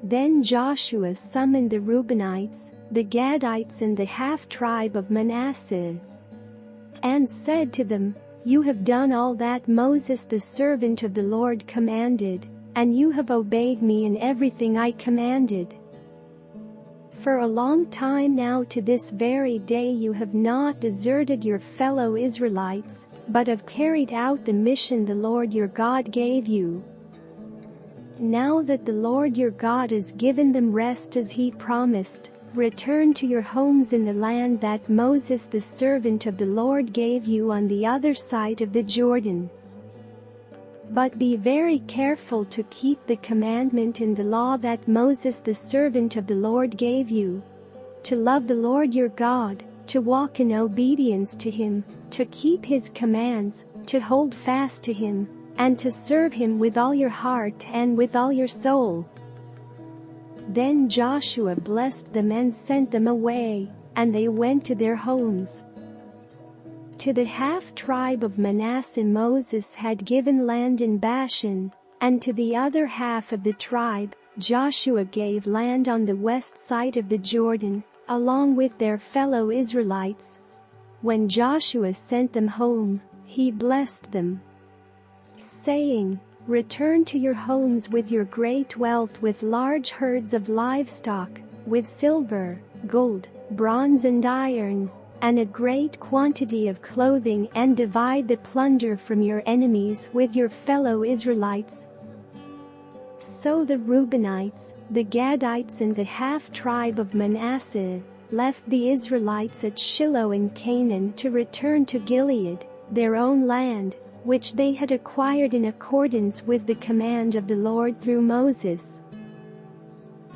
Then Joshua summoned the Reubenites, the Gadites and the half-tribe of Manasseh, and said to them, "You have done all that Moses the servant of the Lord commanded, and you have obeyed me in everything I commanded. For a long time now to this very day you have not deserted your fellow Israelites, but have carried out the mission the Lord your God gave you. Now that the Lord your God has given them rest as he promised, return to your homes in the land that Moses the servant of the Lord gave you on the other side of the Jordan. But be very careful to keep the commandment and the law that Moses the servant of the Lord gave you, to love the Lord your God, to walk in obedience to him, to keep his commands, to hold fast to him, and to serve him with all your heart and with all your soul." Then Joshua blessed them and sent them away, and they went to their homes. To the half-tribe of Manasseh Moses had given land in Bashan, and to the other half of the tribe, Joshua gave land on the west side of the Jordan, along with their fellow Israelites. When Joshua sent them home, he blessed them, saying, "Return to your homes with your great wealth, with large herds of livestock, with silver, gold, bronze and iron, and a great quantity of clothing, and divide the plunder from your enemies with your fellow Israelites." So the Reubenites, the Gadites and the half-tribe of Manasseh left the Israelites at Shiloh in Canaan to return to Gilead, their own land, which they had acquired in accordance with the command of the Lord through Moses.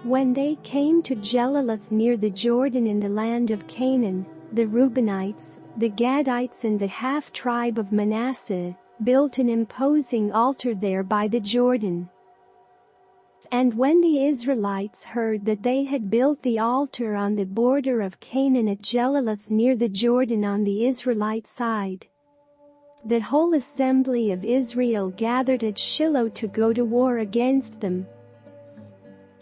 When they came to Geliloth near the Jordan in the land of Canaan, the Reubenites, the Gadites and the half-tribe of Manasseh built an imposing altar there by the Jordan. And when the Israelites heard that they had built the altar on the border of Canaan at Geliloth near the Jordan on the Israelite side, the whole assembly of Israel gathered at Shiloh to go to war against them.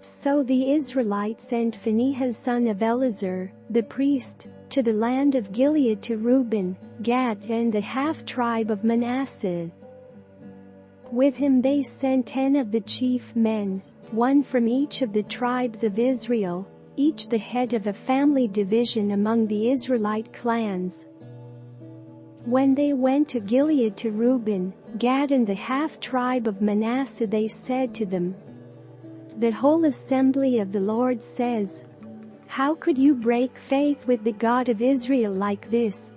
So the Israelites sent Phinehas son of Eleazar, the priest, to the land of Gilead to Reuben, Gad and the half-tribe of Manasseh. With him they sent 10 of the chief men, one from each of the tribes of Israel, each the head of a family division among the Israelite clans. When they went to Gilead to Reuben, Gad and the half-tribe of Manasseh, they said to them, "The whole assembly of the Lord says, 'How could you break faith with the God of Israel like this?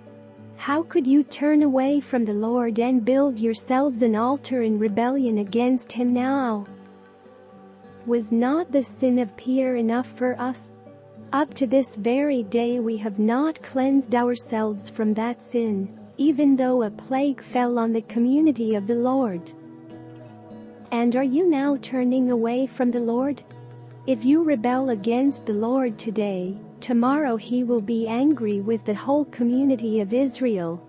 How could you turn away from the Lord and build yourselves an altar in rebellion against him now? Was not the sin of Peor enough for us? Up to this very day we have not cleansed ourselves from that sin, even though a plague fell on the community of the Lord. And are you now turning away from the Lord? If you rebel against the Lord today, tomorrow he will be angry with the whole community of Israel.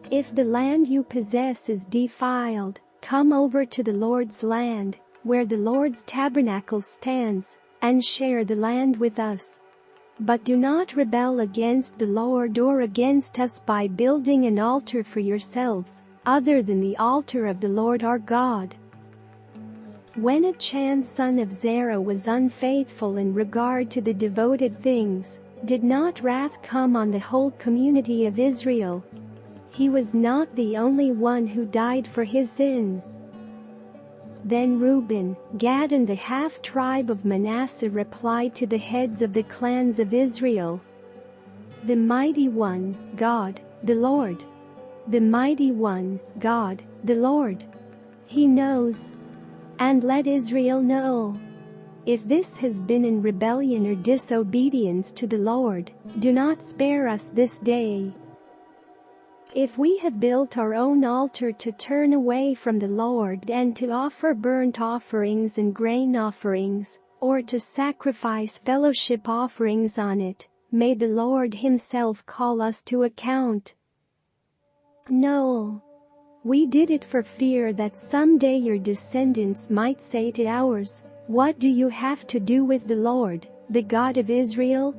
If the land you possess is defiled, come over to the Lord's land, where the Lord's tabernacle stands, and share the land with us. But do not rebel against the Lord or against us by building an altar for yourselves, other than the altar of the Lord our God." When Achan son of Zerah was unfaithful in regard to the devoted things, did not wrath come on the whole community of Israel? He was not the only one who died for his sin. Then Reuben, Gad and the half-tribe of Manasseh replied to the heads of the clans of Israel, "The mighty one, God, the Lord. The mighty one, God, the Lord. He knows. And let Israel know. If this has been in rebellion or disobedience to the Lord, do not spare us this day. If we have built our own altar to turn away from the Lord and to offer burnt offerings and grain offerings, or to sacrifice fellowship offerings on it, may the Lord himself call us to account. No. We did it for fear that someday your descendants might say to ours, What do you have to do with the Lord, the God of Israel?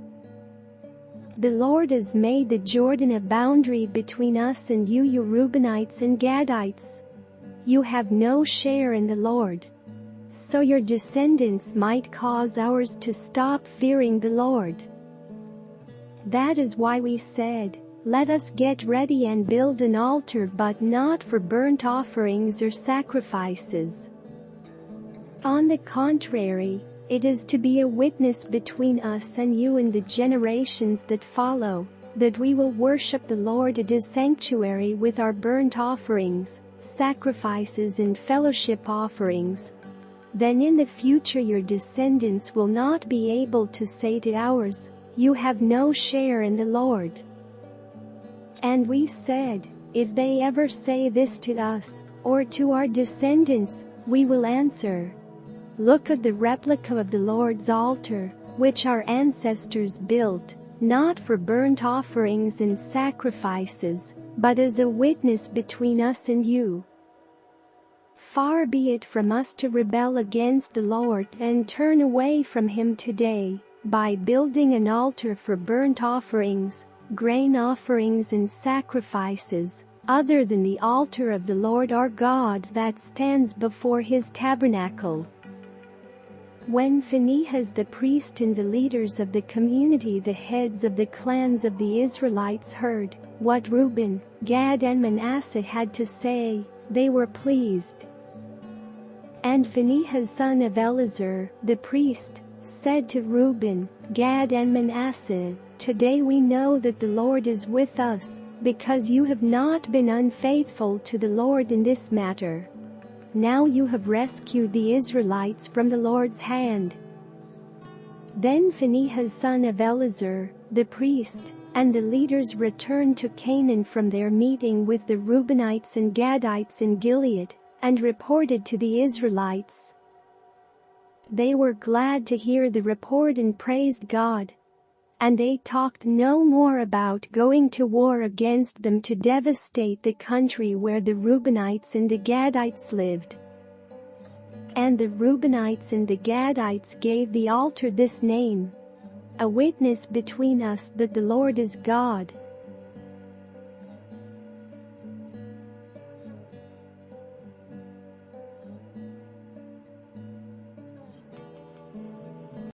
The Lord has made the Jordan a boundary between us and you Reubenites and Gadites. You have no share in the Lord. So your descendants might cause ours to stop fearing the Lord. That is why we said, let us get ready and build an altar, but not for burnt offerings or sacrifices. On the contrary, it is to be a witness between us and you and the generations that follow, that we will worship the Lord at His sanctuary with our burnt offerings, sacrifices and fellowship offerings. Then in the future your descendants will not be able to say to ours, you have no share in the Lord. And we said, if they ever say this to us, or to our descendants, we will answer, look at the replica of the Lord's altar, which our ancestors built, not for burnt offerings and sacrifices, but as a witness between us and you. Far be it from us to rebel against the Lord and turn away from Him today, by building an altar for burnt offerings, grain offerings and sacrifices, other than the altar of the Lord our God that stands before His tabernacle. When Phinehas the priest and the leaders of the community, the heads of the clans of the Israelites, heard what Reuben, Gad and Manasseh had to say, they were pleased. And Phinehas son of Eleazar, the priest, said to Reuben, Gad and Manasseh, today we know that the Lord is with us, because you have not been unfaithful to the Lord in this matter. Now you have rescued the Israelites from the Lord's hand. Then Phinehas son of Eleazar, the priest, and the leaders returned to Canaan from their meeting with the Reubenites and Gadites in Gilead, and reported to the Israelites. They were glad to hear the report and praised God. And they talked no more about going to war against them to devastate the country where the Reubenites and the Gadites lived. And the Reubenites and the Gadites gave the altar this name, a witness between us that the Lord is God.